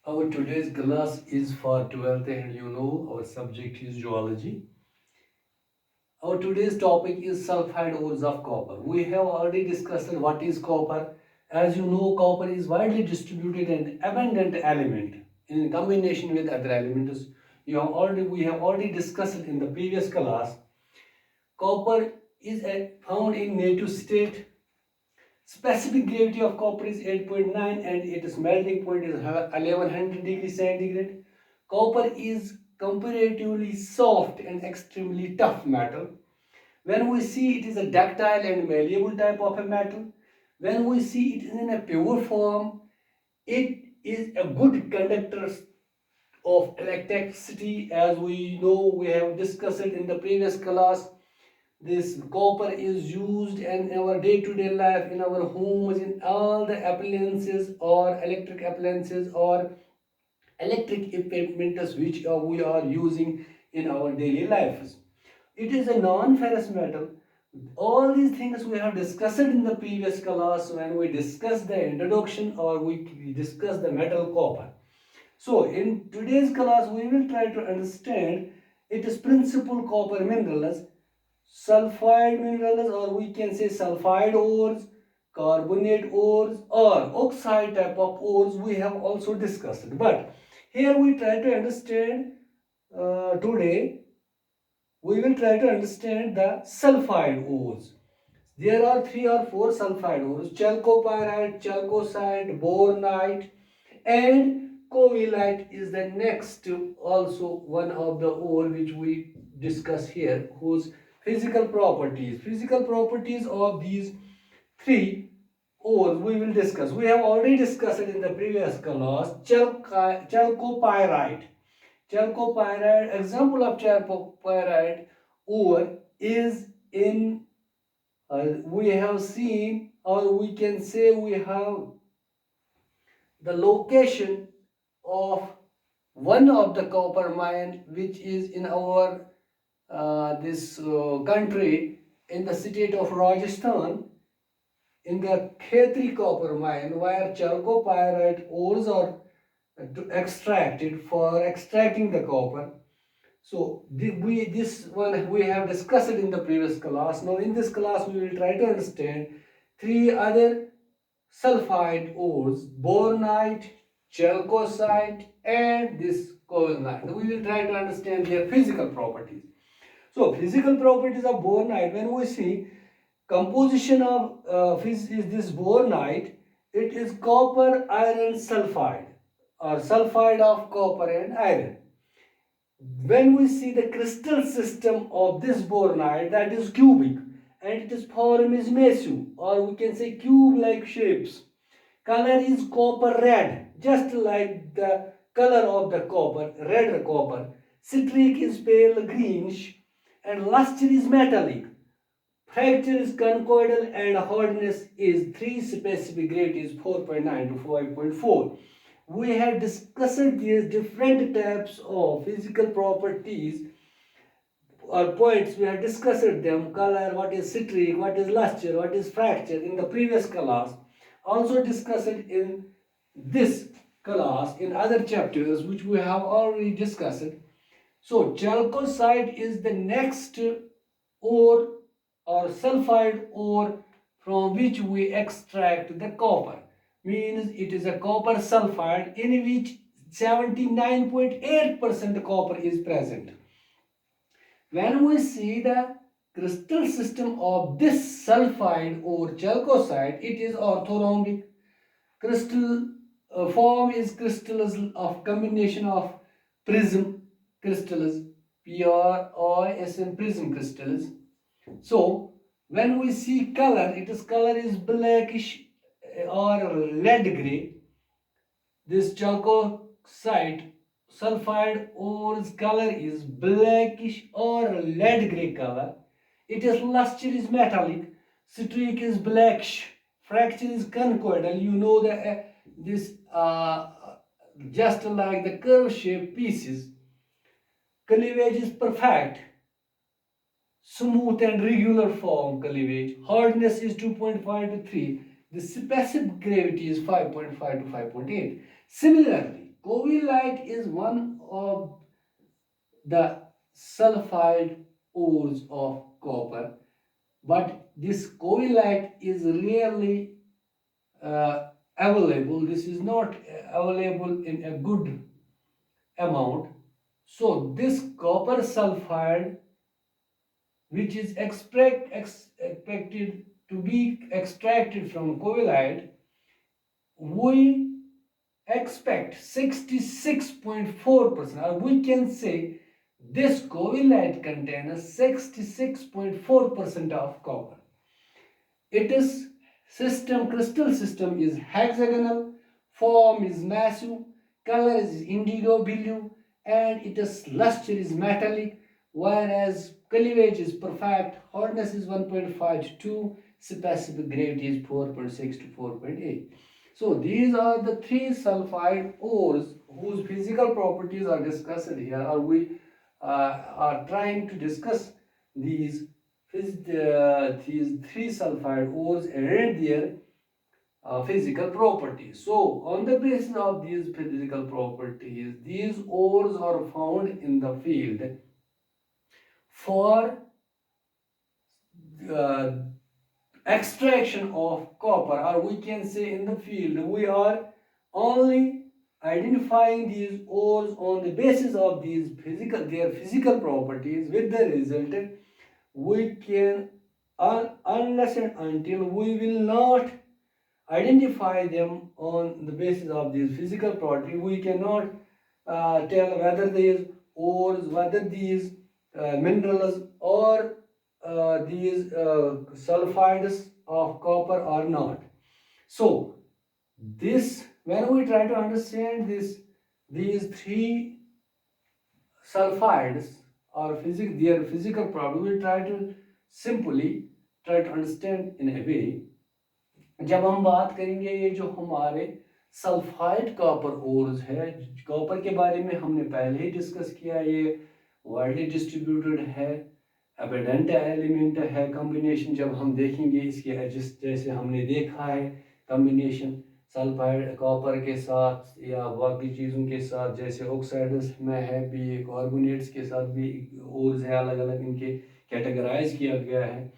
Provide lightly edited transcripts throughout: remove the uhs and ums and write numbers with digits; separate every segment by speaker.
Speaker 1: Our today's class is for 12th and our subject is geology. Our today's topic is sulfide ores of copper. We have already discussed what is copper. As you know, copper is widely distributed and abundant element in combination with other elements. We have already discussed in the previous class. Copper is found in native state. Specific gravity of copper is 8.9 and its melting point is 1100 degrees centigrade. Copper is comparatively soft and extremely tough metal. When we see it is a ductile and malleable type of a metal, when we see it in a pure form, it is a good conductor of electricity. As we know, we have discussed it in the previous class. This copper is used in our day-to-day life, in our homes, in all the appliances or electric appliances or electric equipment which we are using in our daily lives. It is a non-ferrous metal. All these things we have discussed in the previous class when we discussed the introduction or we discussed the metal copper. So in today's class we will try to understand its principal copper minerals, sulfide minerals, or we can say sulfide ores, carbonate ores, or oxide type of ores we have also discussed. But here we try to understand today we will try to understand the sulfide ores. There are three or four sulfide ores: chalcopyrite, chalcocite, bornite, and covellite is the next, also one of the ore which we discuss here, whose physical properties of these three ores we will discuss. We have already discussed it in the previous class. Chalcopyrite. Chalcopyrite, example of chalcopyrite ore is in, we have seen, or we can say we have the location of one of the copper mine which is in our this country, in the state of Rajasthan, in the Khetri copper mine, where chalcopyrite ores are extracted for extracting the copper. So this one we have discussed it in the previous class. Now in this class we will try to understand three other sulfide ores: bornite, chalcocite, and this covalnite. We will try to understand their physical properties. So physical properties of bornite, when we see composition of is this bornite, it is copper iron sulfide, or sulfide of copper and iron. When we see the crystal system of this bornite, that is cubic, and its form is massive, or we can say cube-like shapes. Color is copper red, just like the color of the copper, red copper. Streak is pale greenish, and luster is metallic. Fracture is conchoidal, and hardness is 3, specific gravities 4.9 to 5.4. We have discussed these different types of physical properties or points. We have discussed them: color, what is streak, what is luster, what is fracture, in the previous class. Also discussed in this class in other chapters which we have already discussed. So chalcocite is the next ore or sulfide ore from which we extract the copper. Means it is a copper sulfide in which 79.8% copper is present. When we see the crystal system of this sulfide or chalcocite, it is orthorhombic. Crystal form is crystals of combination of prism crystals, PRISM prism crystals. So when we see color, its color is blackish or lead gray. This chalcocite sulfide ore's color is blackish or lead gray color. Its luster is metallic. Streak is blackish. Fracture is conchoidal. You know that this just like the curve shaped pieces. Cleavage is perfect, smooth and regular form cleavage. Hardness is 2.5 to 3. The specific gravity is 5.5 to 5.8. Similarly, Covellite is one of the sulfide ores of copper, but this covellite is rarely available. This is not available in a good amount. So this copper sulfide, which is expected to be extracted from covellite, we expect 66.4%, or we can say this covellite contains 66.4% of copper. Its crystal system is hexagonal, form is massive, color is indigo blue, and its luster is metallic, whereas cleavage is perfect, hardness is 1.5 to 2, specific gravity is 4.6 to 4.8. So these are the three sulfide ores whose physical properties are discussed here, or we are trying to discuss these three sulfide ores and their physical properties. So on the basis of these physical properties, these ores are found in the field for extraction of copper, or we can say in the field we are only identifying these ores on the basis of their physical properties, with the result we can, unless and until we will not identify them on the basis of these physical property, we cannot tell whether these ores, whether these minerals or these sulfides of copper or not. So this, when we try to understand these three sulfides or their physical property, we try to simply try to understand in a way. जब हम बात करेंगे ये जो हमारे sulphide copper ores है, copper के बारे में हमने पहले ही डिस्कस किया, ये वाइडली डिस्ट्रीब्यूटेड है, एबंडेंट एलिमेंट है, कॉम्बिनेशन जब हम देखेंगे इसके जैसे हमने देखा है कॉम्बिनेशन सल्फाइड कॉपर के साथ या बाकी चीज़ों के साथ, जैसे ऑक्साइड्स में है भी, कार्बोनेट्स के साथ भी ओर्स है, अलग अलग इनके कैटेगराइज किया गया है।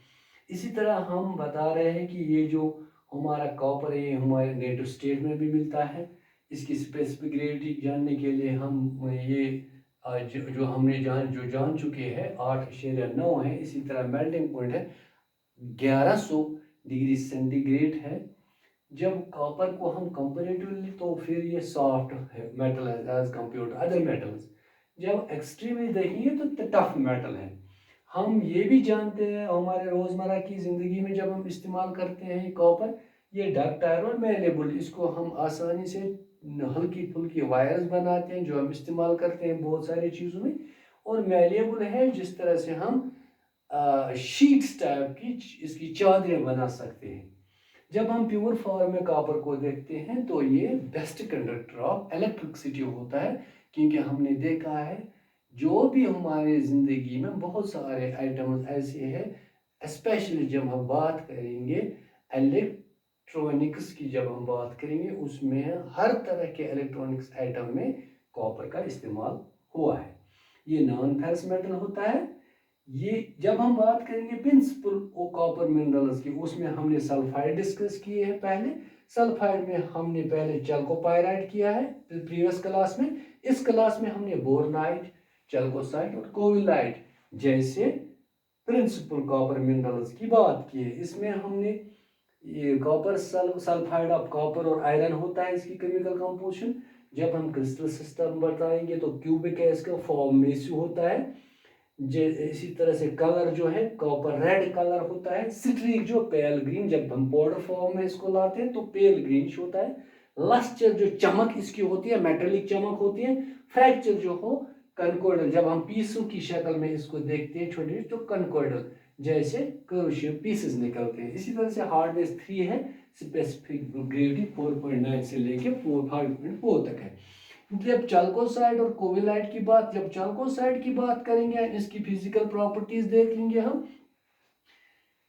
Speaker 1: इसी तरह हम बता रहे हैं कि ये जो हमारा कॉपर है ये हमारे नेटिव स्टेट में भी मिलता है। इसकी स्पेसिफिक ग्रेविटी जानने के लिए हम ये जो हमने जान चुके हैं 8.9 है। इसी तरह मेल्टिंग पॉइंट है 1100 डिग्री सेंटीग्रेड है। जब कॉपर को हम कंपेरेटिवली, तो फिर ये सॉफ्ट है मेटल है as compare to other metals. जब एक्सट्रीमली देखेंगे तो टफ मेटल है। हम ये भी जानते हैं हमारे रोज़मर्रा की ज़िंदगी में जब हम इस्तेमाल करते हैं कॉपर, ये डक्टाइल और मेलेबल, इसको हम आसानी से हल्की फुल्की वायर्स बनाते हैं जो हम इस्तेमाल करते हैं बहुत सारी चीज़ों में, और मेलेबल है जिस तरह से हम शीट्स टाइप की इसकी चादरें बना सकते हैं। जब हम प्योर फॉर्म में कॉपर को देखते हैं तो ये बेस्ट कंडक्टर ऑफ इलेक्ट्रिसिटी होता है, क्योंकि हमने देखा है जो भी हमारे ज़िंदगी में बहुत सारे आइटम्स ऐसे हैं, स्पेशली जब हम बात करेंगे इलेक्ट्रॉनिक्स की, जब हम बात करेंगे उसमें हर तरह के इलेक्ट्रॉनिक्स आइटम में कॉपर का इस्तेमाल हुआ है। ये नॉन फेरस मेटल होता है। ये जब हम बात करेंगे प्रिंसिपल कॉपर मिनरल्स की, उसमें हमने सल्फाइड डिस्कस किए हैं पहले। सल्फाइड में हमने पहले चैल्कोपाइराइट किया है प्रीवियस क्लास में। इस क्लास में हमने बोरनाइट, चैल्कोसाइट और कोविलाइट जैसे प्रिंसिपल कॉपर मिनरल्स की बात की है। इसमें हमने ये कॉपर सल्फाइड ऑफ कॉपर और आयरन होता है इसकी केमिकल कंपोजिशन। जब हम क्रिस्टल सिस्टम बताएंगे तो क्यूबिक है, इसका फॉर्म में से होता है। इसी तरह से कलर जो है कॉपर रेड कलर होता है। स्ट्रीक जो पेल ग्रीन, जब हम पाउडर फॉर्म में इसको लाते हैं तो पेल ग्रीनिश होता है। लस्टर जो चमक इसकी होती है मेटेलिक चमक होती है। फ्रैक्चर जो हो कनकॉर्डल, जब हम पीसों की शक्ल में इसको देखते हैं छोटे तो कनकॉर्डल जैसे कर्व शेप पीसेस निकलते हैं। इसी तरह से हार्डनेस 3 है, स्पेसिफिक ग्रेविटी 4.9 से लेके 5.4 तक है। जब चैल्कोसाइड और कोविलाइट की बात, जब चैल्कोसाइड की बात करेंगे इसकी फिजिकल प्रॉपर्टीज देख लेंगे हम।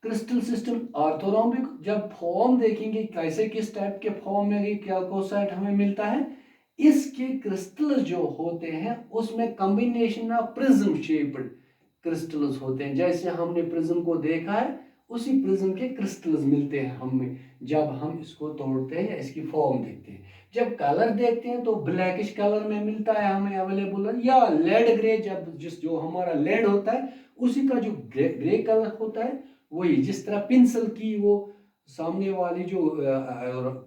Speaker 1: क्रिस्टल सिस्टम ऑर्थोरोम्बिक, जब फॉर्म देखेंगे कैसे किस टाइप के फॉर्म में चैल्कोसाइड हमें मिलता है। इसके क्रिस्टल्स जो होते हैं उसमें combination of prism shaped crystals होते हैं। जैसे हमने प्रिज्म को देखा है, उसी प्रिज्म के क्रिस्टल्स मिलते हैं हमें जब हम इसको तोड़ते हैं या इसकी फॉर्म देखते हैं। जब कलर देखते हैं तो ब्लैकिश कलर में मिलता है हमें अवेलेबल, या लेड ग्रे, जब जो हमारा लेड होता है उसी का जो ग्रे कलर होता है, वही जिस तरह पेंसिल की वो सामने वाली जो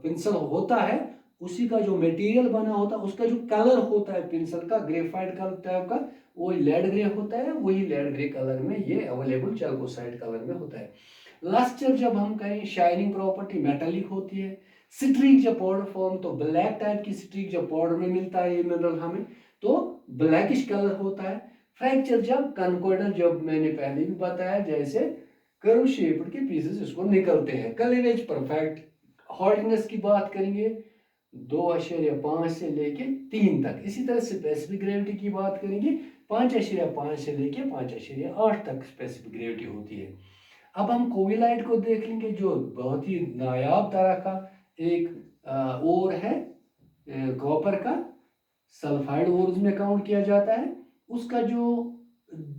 Speaker 1: पेंसिल होता है उसी का जो मटेरियल बना होता है उसका जो कलर होता है पेंसिल का ग्रेफाइट कलर टाइप का, वही लेड ग्रे होता है। वही लेड ग्रे कलर में ये अवेलेबल चैल्कोसाइट कलर में होता है। लस्टर जब हम कहें, शाइनिंग प्रॉपर्टी मेटालिक होती है। स्ट्रीक जब पाउडर फॉर्म, तो ब्लैक टाइप की स्ट्रीक जब पाउडर में मिलता है ये मिनरल हमें, तो ब्लैकिश कलर होता है। फ्रैक्चर जब कनकॉर्डल, जब मैंने पहले भी बताया जैसे कर्व शेप्ड के पीसेस इसको निकलते हैं। Cleavage perfect. हार्डनेस की बात करेंगे 2.5 से लेके 3 तक। इसी तरह स्पेसिफिक ग्रेविटी की बात करेंगे 5.5 से लेके 5.8 तक स्पेसिफिक ग्रेविटी होती है। अब हम कोविलाइट को देख लेंगे जो बहुत ही नायाब तरह का एक ओर है कॉपर का, सल्फाइड ओर्स में काउंट किया जाता है। उसका जो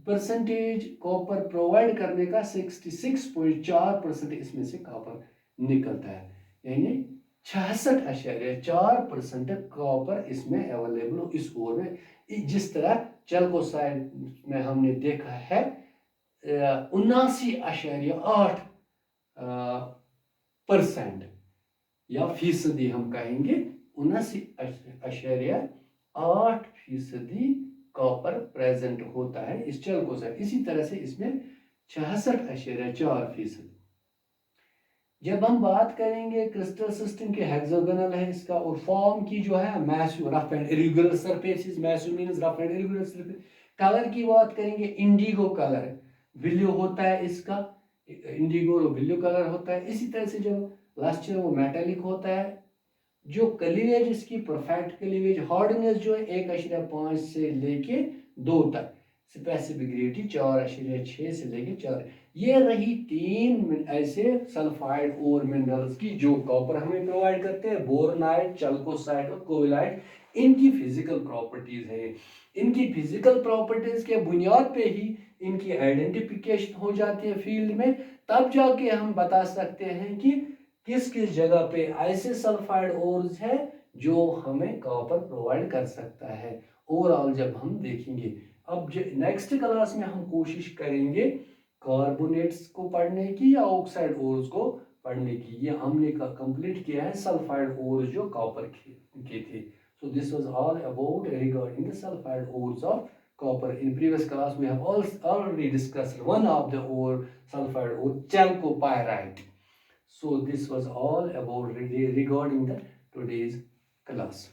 Speaker 1: परसेंटेज कॉपर प्रोवाइड करने का 66.4% इसमें से कॉपर निकलता है, यानी 66.4% कॉपर इसमें अवेलेबल इस ओर में। जिस तरह चैल्कोसाइट में हमने देखा है 79.8% या फीसदी, हम कहेंगे 79.8% कॉपर प्रेजेंट होता है इस चैल्कोसाइट। इसी तरह से इसमें 66.4%। जब हम बात करेंगे क्रिस्टल सिस्टम के, हेक्सागोनल है इसका, और फॉर्म की जो है massive rough and irregular surfaces, massive means rough and irregular surface. Colour की बात करेंगे इंडिगो कलर, ब्लू होता है इसका, इंडिगो और ब्लू कलर होता है। इसी तरह से जो लस्टर वो मेटालिक होता है। जो क्लीवेज इसकी परफेक्ट क्लीवेज, हार्डनेस जो है 1.5 से लेके 2 तक, स्पेसिफिक ग्रेविटी 4.6 से लेके 4। ये रही 3 ऐसे सल्फाइड और मिनरल्स की जो कॉपर हमें प्रोवाइड करते हैं, बोरोनाइट, चैल्कोसाइट और कोवलाइट। इनकी फिजिकल प्रॉपर्टीज है। इनकी फिजिकल प्रॉपर्टीज के बुनियाद पे ही इनकी आइडेंटिफिकेशन हो जाती है फील्ड में, तब जाके हम बता सकते हैं कि किस किस जगह पे ऐसे सल्फाइड ओर्स है जो हमें कॉपर प्रोवाइड कर सकता है। ओवरऑल जब हम देखेंगे, अब नेक्स्ट क्लास में हम कोशिश करेंगे कार्बोनेट्स को पढ़ने की या ऑक्साइड ओर्स को पढ़ने की। ये हमने कंप्लीट किया है सल्फाइड ओर्स जो कॉपर के थे। So this was all about regarding the sulfide ores of copper. In previous class we have already discussed one of the ore, sulfide ore, chalcopyrite. So this was all about regarding the today's class.